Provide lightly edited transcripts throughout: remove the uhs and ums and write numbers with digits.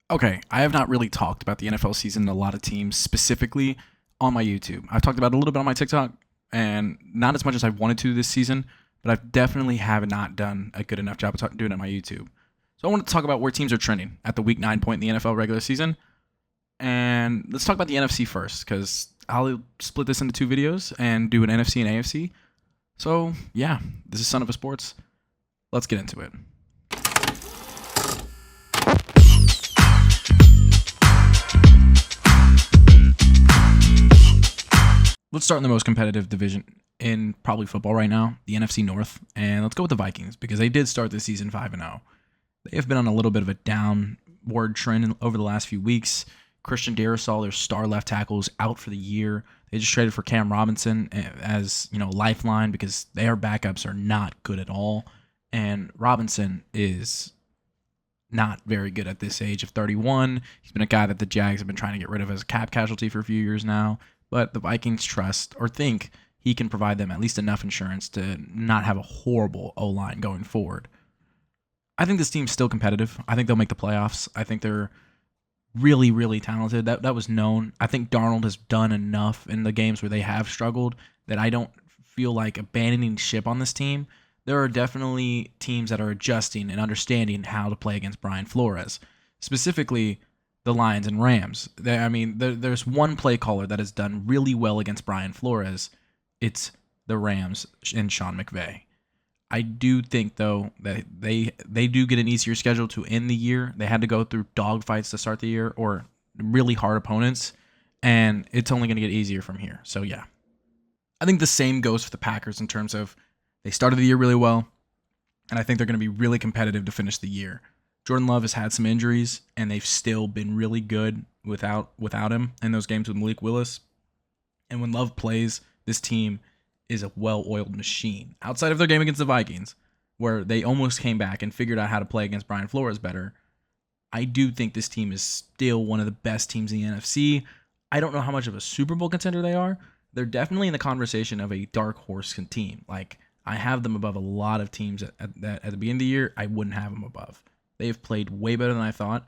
Okay, I have not really talked about the NFL season in a lot of teams specifically on my YouTube. I've talked about it a little bit on my TikTok, and not as much as I wanted to this season, but I've definitely have not done a good enough job of doing it on my YouTube. So I want to talk about where teams are trending at the week 9 point in the NFL regular season. And let's talk about the NFC first, because I'll split this into two videos and do an NFC and AFC. So yeah, this is Son of a Sports. Let's get into it. Let's start in the most competitive division in probably football right now, the NFC North, and let's go with the Vikings because they did start the season 5-0. They have been on a little bit of a downward trend over the last few weeks. Christian Darrisaw, their star left tackle, is out for the year. They just traded for Cam Robinson as lifeline because their backups are not good at all, and Robinson is not very good at this age of 31. He's been a guy that the Jags have been trying to get rid of as a cap casualty for a few years now. But the Vikings trust or think he can provide them at least enough insurance to not have a horrible O-line going forward. I think this team's still competitive. I think they'll make the playoffs. I think they're really, really talented. That was known. I think Darnold has done enough in the games where they have struggled that I don't feel like abandoning ship on this team. There are definitely teams that are adjusting and understanding how to play against Brian Flores. Specifically, the Lions and Rams. There's one play caller that has done really well against Brian Flores. It's the Rams and Sean McVay. I do think, though, that they do get an easier schedule to end the year. They had to go through dogfights to start the year or really hard opponents, and it's only going to get easier from here. So, yeah. I think the same goes for the Packers in terms of they started the year really well, and I think they're going to be really competitive to finish the year. Jordan Love has had some injuries, and they've still been really good without him in those games with Malik Willis. And when Love plays, this team is a well-oiled machine. Outside of their game against the Vikings, where they almost came back and figured out how to play against Brian Flores better, I do think this team is still one of the best teams in the NFC. I don't know how much of a Super Bowl contender they are. They're definitely in the conversation of a dark horse team. Like, I have them above a lot of teams at the beginning of the year. I wouldn't have them above. They have played way better than I thought,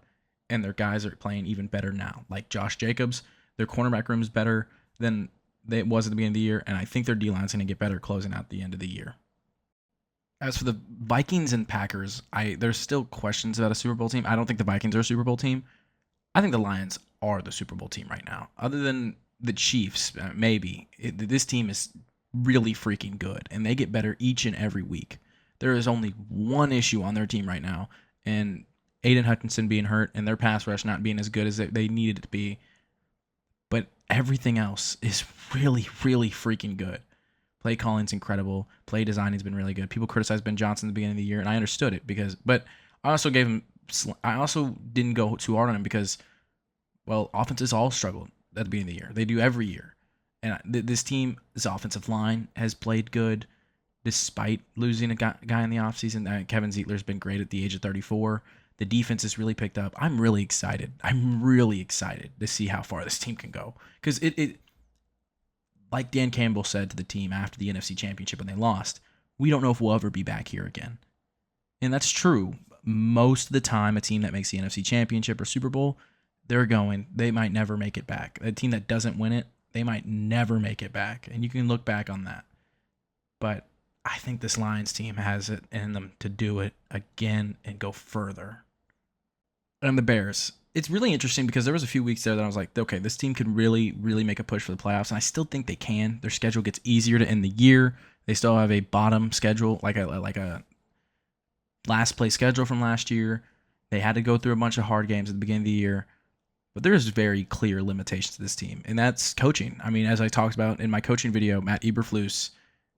and their guys are playing even better now. Like Josh Jacobs, their cornerback room is better than it was at the beginning of the year, and I think their D-line's going to get better closing out the end of the year. As for the Vikings and Packers, there's still questions about a Super Bowl team. I don't think the Vikings are a Super Bowl team. I think the Lions are the Super Bowl team right now. Other than the Chiefs, maybe. This team is really freaking good, and they get better each and every week. There is only one issue on their team right now, and Aiden Hutchinson being hurt and their pass rush not being as good as they needed it to be. But everything else is really, really freaking good. Play calling's incredible. Play designing's been really good. People criticized Ben Johnson at the beginning of the year, and I understood it but I also didn't go too hard on him because, well, offenses all struggled at the beginning of the year. They do every year. And this offensive line has played good despite losing a guy in the offseason. Kevin Zeitler's been great at the age of 34. The defense has really picked up. I'm really excited. To see how far this team can go. Because it, like Dan Campbell said to the team after the NFC Championship when they lost, we don't know if we'll ever be back here again. And that's true. Most of the time, a team that makes the NFC Championship or Super Bowl, they might never make it back. A team that doesn't win it, they might never make it back. And you can look back on that. But I think this Lions team has it in them to do it again and go further. And the Bears. It's really interesting because there was a few weeks there that I was like, okay, this team could really, really make a push for the playoffs. And I still think they can. Their schedule gets easier to end the year. They still have a bottom schedule, like a last place schedule from last year. They had to go through a bunch of hard games at the beginning of the year. But there's very clear limitations to this team, and that's coaching. I mean, as I talked about in my coaching video, Matt Eberflus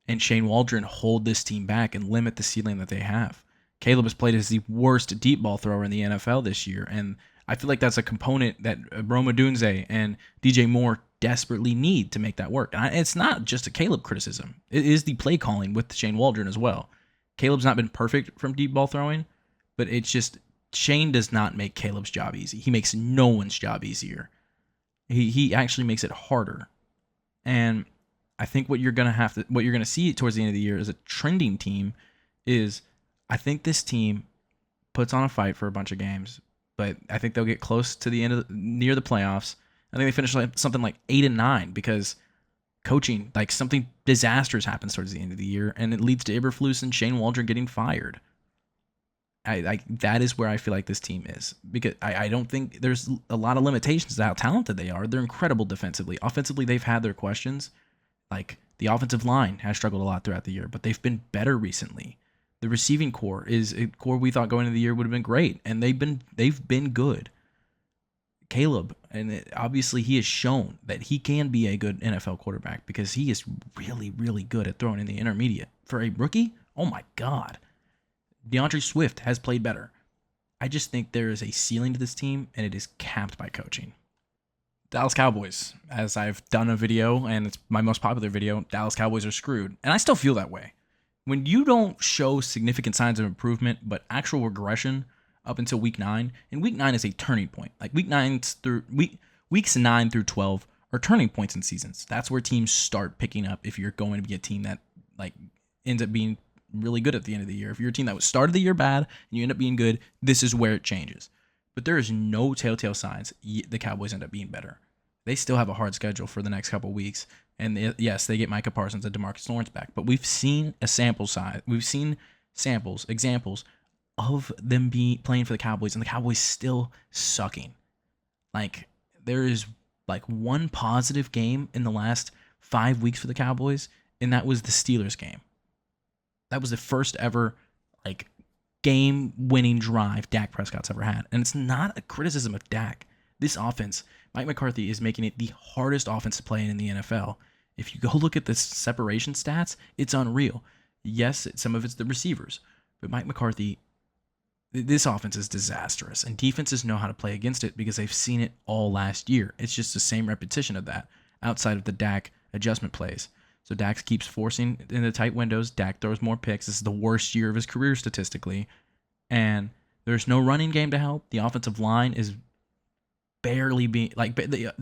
and Shane Waldron hold this team back and limit the ceiling that they have. Caleb has played as the worst deep ball thrower in the NFL this year, and I feel like that's a component that Rome Odunze and DJ Moore desperately need to make that work. And it's not just a Caleb criticism. It is the play calling with Shane Waldron as well. Caleb's not been perfect from deep ball throwing, but it's just Shane does not make Caleb's job easy. He makes no one's job easier. He actually makes it harder. And I think what you're gonna see towards the end of the year as a trending team is I think this team puts on a fight for a bunch of games, but I think they'll get close to the end of near the playoffs. I think they finish like something like 8-9 because coaching, like something disastrous happens towards the end of the year, and it leads to Eberflus and Shane Waldron getting fired. That is where I feel like this team is, because I don't think there's a lot of limitations to how talented they are. They're incredible defensively. Offensively, they've had their questions. Like the offensive line has struggled a lot throughout the year, but they've been better recently. The receiving core is a core we thought going into the year would have been great, and they've been good. Caleb, and obviously he has shown that he can be a good NFL quarterback because he is really, really good at throwing in the intermediate. For a rookie, oh my God. DeAndre Swift has played better. I just think there is a ceiling to this team, and it is capped by coaching. Dallas Cowboys, as I've done a video, and it's my most popular video, Dallas Cowboys are screwed. And I still feel that way. When you don't show significant signs of improvement, but actual regression up until week 9, and week 9 is a turning point. Like weeks 9 through 12 are turning points in seasons. That's where teams start picking up if you're going to be a team that like ends up being really good at the end of the year. If you're a team that was started the year bad and you end up being good, this is where it changes. But there is no telltale signs the Cowboys end up being better. They still have a hard schedule for the next couple weeks. And yes, they get Micah Parsons and DeMarcus Lawrence back. But we've seen a sample size. We've seen examples of them playing for the Cowboys, and the Cowboys still sucking. Like, there is like one positive game in the last 5 weeks for the Cowboys, and that was the Steelers game. That was the first ever like game-winning drive Dak Prescott's ever had. And it's not a criticism of Dak. This offense, Mike McCarthy is making it the hardest offense to play in the NFL. If you go look at the separation stats, it's unreal. Yes, some of it's the receivers, but Mike McCarthy, this offense is disastrous, and defenses know how to play against it because they've seen it all last year. It's just the same repetition of that outside of the Dak adjustment plays. So Dak keeps forcing in the tight windows. Dak throws more picks. This is the worst year of his career statistically. And there's no running game to help. The offensive line is barely being like the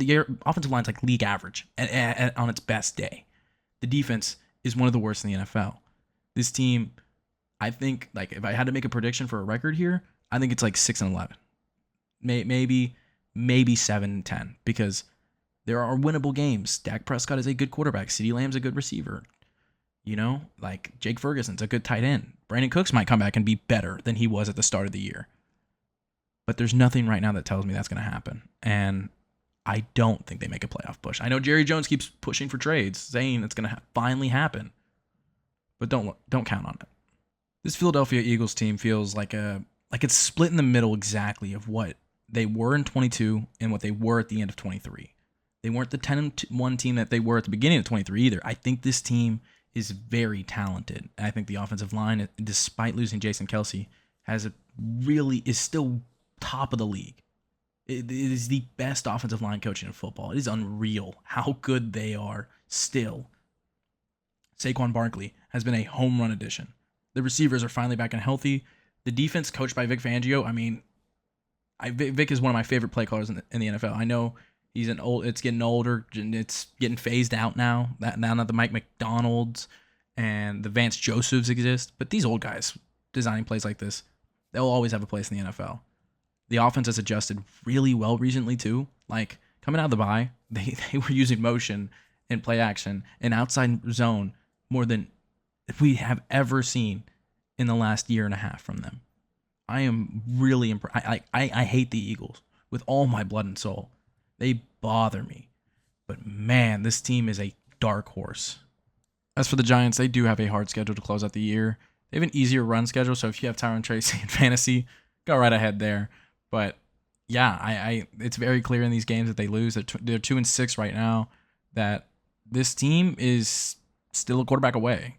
offensive line's like league average on its best day. The defense is one of the worst in the NFL. This team, I think, like if I had to make a prediction for a record here, I think it's like 6-11, maybe 7-10, because there are winnable games. Dak Prescott is a good quarterback. CeeDee Lamb's a good receiver. You know, like Jake Ferguson's a good tight end. Brandon Cooks might come back and be better than he was at the start of the year. But there's nothing right now that tells me that's going to happen. And I don't think they make a playoff push. I know Jerry Jones keeps pushing for trades, saying it's going to finally happen. But don't count on it. This Philadelphia Eagles team feels like it's split in the middle exactly of what they were in 22 and what they were at the end of 23. They weren't the 10-1 team that they were at the beginning of 23 either. I think this team is very talented. I think the offensive line, despite losing Jason Kelce, is still top of the league. It is the best offensive line coaching in football. It is unreal how good they are still. Saquon Barkley has been a home run addition. The receivers are finally back and healthy. The defense, coached by Vic Fangio, I mean, Vic is one of my favorite play callers in the NFL. I know it's getting older, and it's getting phased out now. Now that the Mike McDonalds and the Vance Josephs exist, but these old guys designing plays like this, they'll always have a place in the NFL. The offense has adjusted really well recently too. Like coming out of the bye, they were using motion and play action and outside zone more than we have ever seen in the last year and a half from them. I am really impressed. I hate the Eagles with all my blood and soul. They bother me. But man, this team is a dark horse. As for the Giants, they do have a hard schedule to close out the year. They have an easier run schedule, so if you have Tyron Tracy in fantasy, go right ahead there. But yeah, it's very clear in these games that they lose. They're 2-6 right now. That this team is still a quarterback away.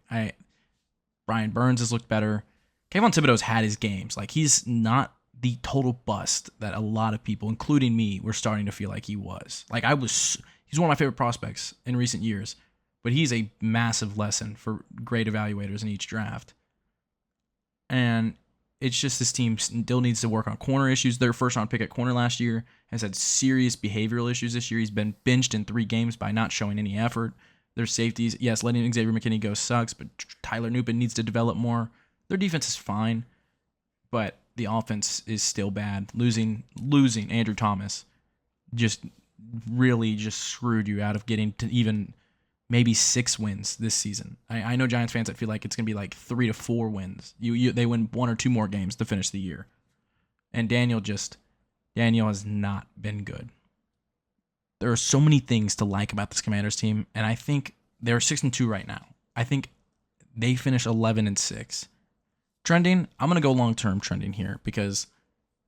Brian Burns has looked better. Kayvon Thibodeau's had his games. Like, he's not the total bust that a lot of people, including me, were starting to feel like he was. Like, he's one of my favorite prospects in recent years, but he's a massive lesson for great evaluators in each draft. And it's just this team still needs to work on corner issues. Their first-round pick at corner last year has had serious behavioral issues this year. He's been benched in 3 games by not showing any effort. Their safeties, yes, letting Xavier McKinney go sucks, but Tyler Newpin needs to develop more. Their defense is fine, but the offense is still bad. Losing Andrew Thomas just really just screwed you out of getting to even maybe 6 wins this season. I know Giants fans that feel like it's going to be like 3 to 4 wins. They win 1 or 2 more games to finish the year. And Daniel has not been good. There are so many things to like about this Commanders team, and I think they're 6-2 right now. I think they finish 11-6. Trending, I'm going to go long-term trending here because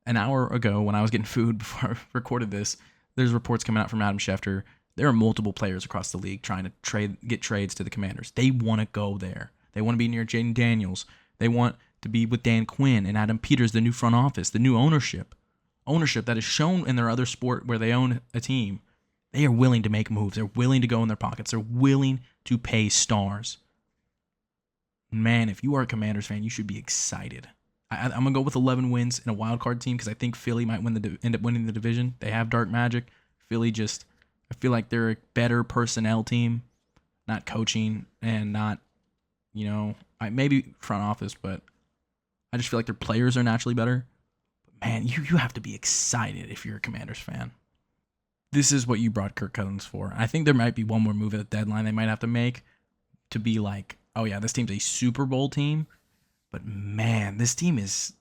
an hour ago when I was getting food before I recorded this, there's reports coming out from Adam Schefter. There are multiple players across the league trying to get trades to the Commanders. They want to go there. They want to be near Jaden Daniels. They want to be with Dan Quinn and Adam Peters, the new front office, the new ownership. Ownership that is shown in their other sport where they own a team. They are willing to make moves. They're willing to go in their pockets. They're willing to pay stars. Man, if you are a Commanders fan, you should be excited. I'm going to go with 11 wins in a wild card team because I think Philly might end up winning the division. They have dark magic. Philly I feel like they're a better personnel team, not coaching and not, maybe front office, but I just feel like their players are naturally better. But man, you have to be excited if you're a Commanders fan. This is what you brought Kirk Cousins for. I think there might be one more move at the deadline they might have to make to be like, oh yeah, this team's a Super Bowl team. But man, this team is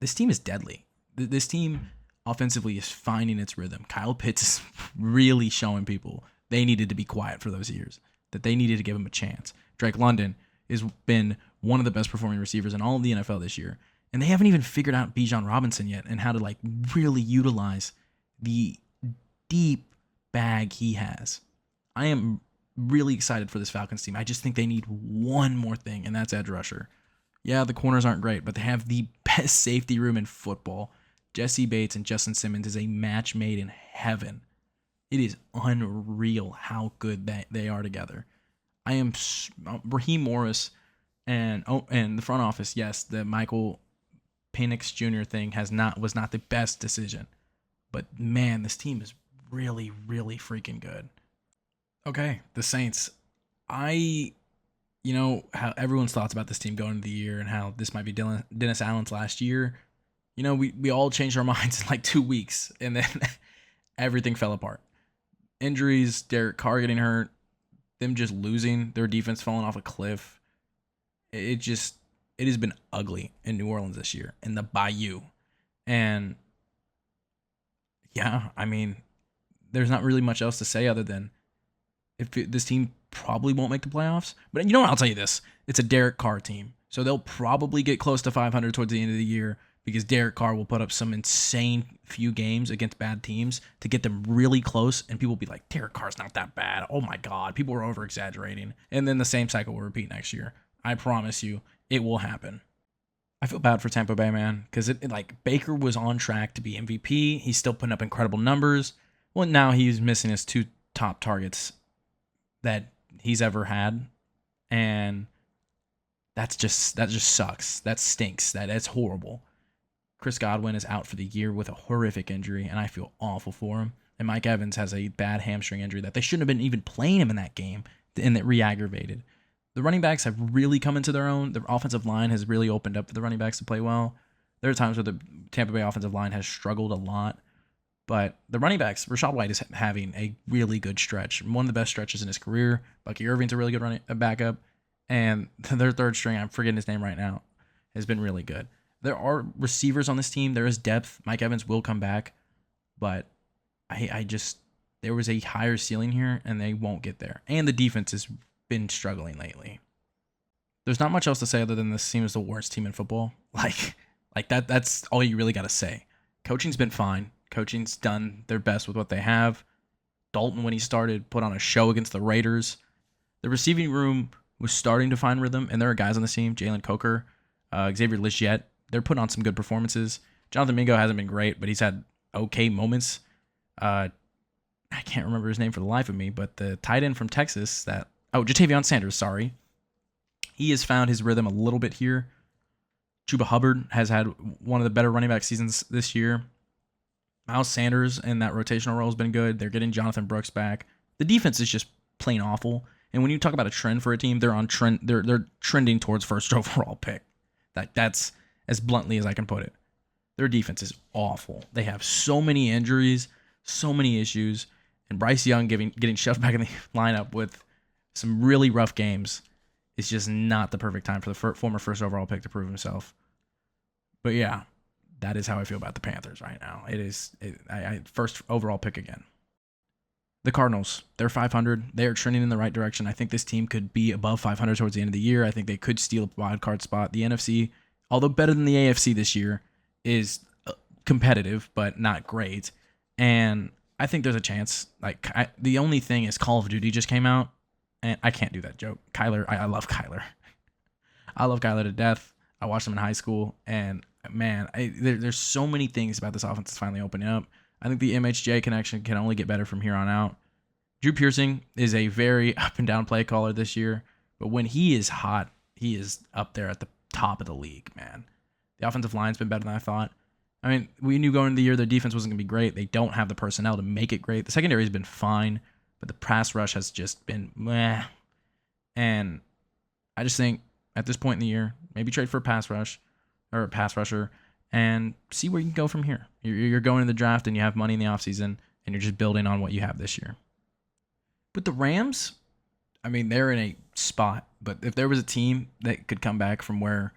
deadly. This team offensively is finding its rhythm. Kyle Pitts is really showing people they needed to be quiet for those years, that they needed to give him a chance. Drake London has been one of the best performing receivers in all of the NFL this year. And they haven't even figured out Bijan Robinson yet and how to really utilize the deep bag he has. I am really excited for this Falcons team. I just think they need one more thing, and that's edge rusher. Yeah, the corners aren't great, but they have the best safety room in football. Jesse Bates and Justin Simmons is a match made in heaven. It is unreal how good they are together. I am Raheem Morris and the front office. Yes, the Michael Penix Jr. thing was not the best decision, but man, this team is really, really freaking good. Okay, the Saints. How everyone's thoughts about this team going into the year and how this might be Dennis Allen's last year. We all changed our minds in 2 weeks, and then everything fell apart. Injuries, Derek Carr getting hurt, them just losing, their defense falling off a cliff. It has been ugly in New Orleans this year, in the Bayou. And yeah, there's not really much else to say other than this team probably won't make the playoffs. But you know what? I'll tell you this. It's a Derek Carr team. So they'll probably get close to 500 towards the end of the year because Derek Carr will put up some insane few games against bad teams to get them really close. And people will be like, Derek Carr's not that bad. Oh my God. People are over-exaggerating. And then the same cycle will repeat next year. I promise you, it will happen. I feel bad for Tampa Bay, man, because Baker was on track to be MVP. He's still putting up incredible numbers. Well, now he's missing his 2 top targets that he's ever had, and that just sucks. That stinks. That's horrible. Chris Godwin is out for the year with a horrific injury, and I feel awful for him. And Mike Evans has a bad hamstring injury that they shouldn't have been even playing him in that game, and that re-aggravated. The running backs have really come into their own. The offensive line has really opened up for the running backs to play well. There are times where the Tampa Bay offensive line has struggled a lot. But the running backs, Rachaad White is having a really good stretch. One of the best stretches in his career. Bucky Irving's a really good backup. And their third string, I'm forgetting his name right now, has been really good. There are receivers on this team. There is depth. Mike Evans will come back. But there was a higher ceiling here, and they won't get there. And the defense has been struggling lately. There's not much else to say other than this team is the worst team in football. That's all you really got to say. Coaching's been fine. Coaching's done their best with what they have. Dalton, when he started, put on a show against the Raiders. The receiving room was starting to find rhythm, and there are guys on the team, Jalen Coker, Xavier Legette. They're putting on some good performances. Jonathan Mingo hasn't been great, but he's had okay moments. I can't remember his name for the life of me, but the tight end from Texas Jatavion Sanders, sorry. He has found his rhythm a little bit here. Chuba Hubbard has had one of the better running back seasons this year. Miles Sanders in that rotational role has been good. They're getting Jonathan Brooks back. The defense is just plain awful. And when you talk about a trend for a team, they're on trend. They're trending towards first overall pick. That's as bluntly as I can put it. Their defense is awful. They have so many injuries, so many issues, and Bryce Young getting shoved back in the lineup with some really rough games is just not the perfect time for the former first overall pick to prove himself. But yeah, that is how I feel about the Panthers right now. It is first overall pick again. The Cardinals, they're 500. They are trending in the right direction. I think this team could be above 500 towards the end of the year. I think they could steal a wild card spot. The NFC, although better than the AFC this year, is competitive but not great. And I think there's a chance. The only thing is Call of Duty just came out, and I can't do that joke. Kyler, I love Kyler. I love Kyler to death. I watched him in high school, and man, there's so many things about this offense that's finally opening up. I think the MHJ connection can only get better from here on out. Drew Pearson is a very up and down play caller this year, but when he is hot, he is up there at the top of the league, man. The offensive line's been better than I thought. I mean, we knew going into the year their defense wasn't going to be great. They don't have the personnel to make it great. The secondary has been fine, but the pass rush has just been meh. And I just think at this point in the year, maybe trade for a pass rush or a pass rusher and see where you can go from here. You're going to the draft and you have money in the offseason and you're just building on what you have this year. But the Rams, I mean, they're in a spot. But if there was a team that could come back from where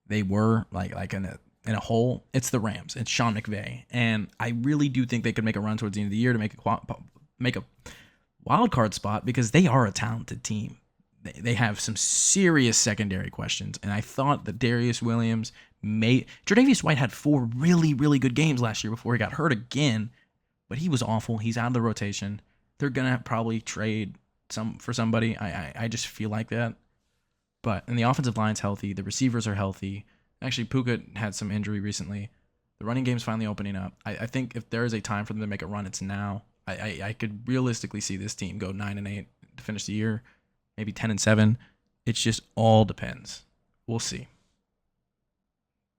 they were, like in a hole, it's the Rams. It's Sean McVay. And I really do think they could make a run towards the end of the year to make a wild card spot because they are a talented team. They have some serious secondary questions, and I thought that Darius Williams Tre'Davious White had 4 really, really good games last year before he got hurt again, but he was awful. He's out of the rotation. They're gonna probably trade for somebody. I just feel like that. But and the offensive line's healthy. The receivers are healthy. Actually, Puka had some injury recently. The running game's finally opening up. I think if there is a time for them to make a run, it's now. I could realistically see this team go 9-8 to finish the year. Maybe 10-7. It just all depends. We'll see.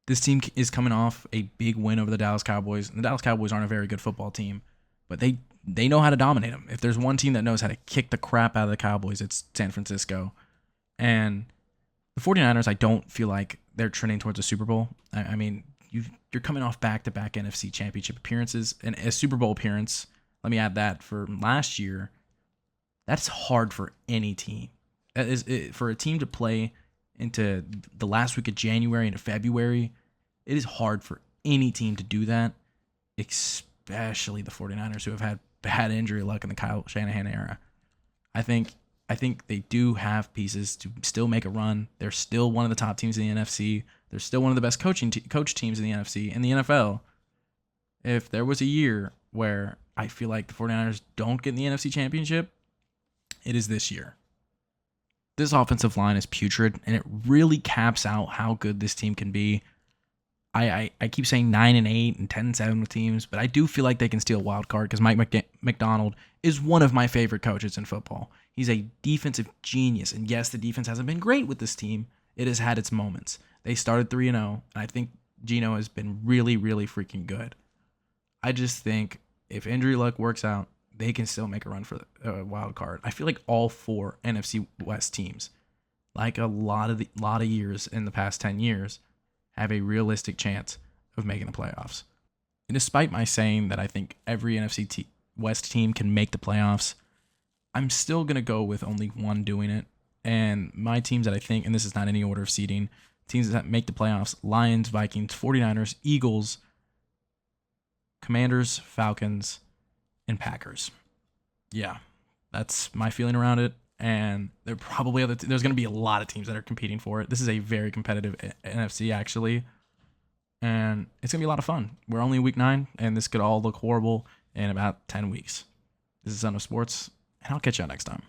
This team is coming off a big win over the Dallas Cowboys. And the Dallas Cowboys aren't a very good football team, but they know how to dominate them. If there's one team that knows how to kick the crap out of the Cowboys, it's San Francisco. And the 49ers, I don't feel like they're trending towards a Super Bowl. I mean, you're coming off back-to-back NFC Championship appearances. And a Super Bowl appearance, let me add that, for last year, that's hard for any team. That is for a team to play into the last week of January into February. It is hard for any team to do that, especially the 49ers who have had bad injury luck in the Kyle Shanahan era. I think they do have pieces to still make a run. They're still one of the top teams in the NFC. They're still one of the best coach teams in the NFC and the NFL. If there was a year where I feel like the 49ers don't get in the NFC Championship, it is this year. This offensive line is putrid, and it really caps out how good this team can be. I keep saying 9-8 and 10-7 with teams, but I do feel like they can steal a wild card because Mike McDonald is one of my favorite coaches in football. He's a defensive genius, and yes, the defense hasn't been great with this team. It has had its moments. They started 3-0, and I think Geno has been really, really freaking good. I just think if injury luck works out, they can still make a run for a wild card. I feel like all 4 NFC West teams, like a lot of years in the past 10 years, have a realistic chance of making the playoffs. And despite my saying that I think every NFC West team can make the playoffs, I'm still going to go with only one doing it. And my teams that I think, and this is not any order of seeding, teams that make the playoffs: Lions, Vikings, 49ers, Eagles, Commanders, Falcons, and Packers. Yeah, that's my feeling around it. And there's going to be a lot of teams that are competing for it. This is a very competitive NFC, actually. And it's going to be a lot of fun. We're only week 9, and this could all look horrible in about 10 weeks. This is Son of Sports, and I'll catch you next time.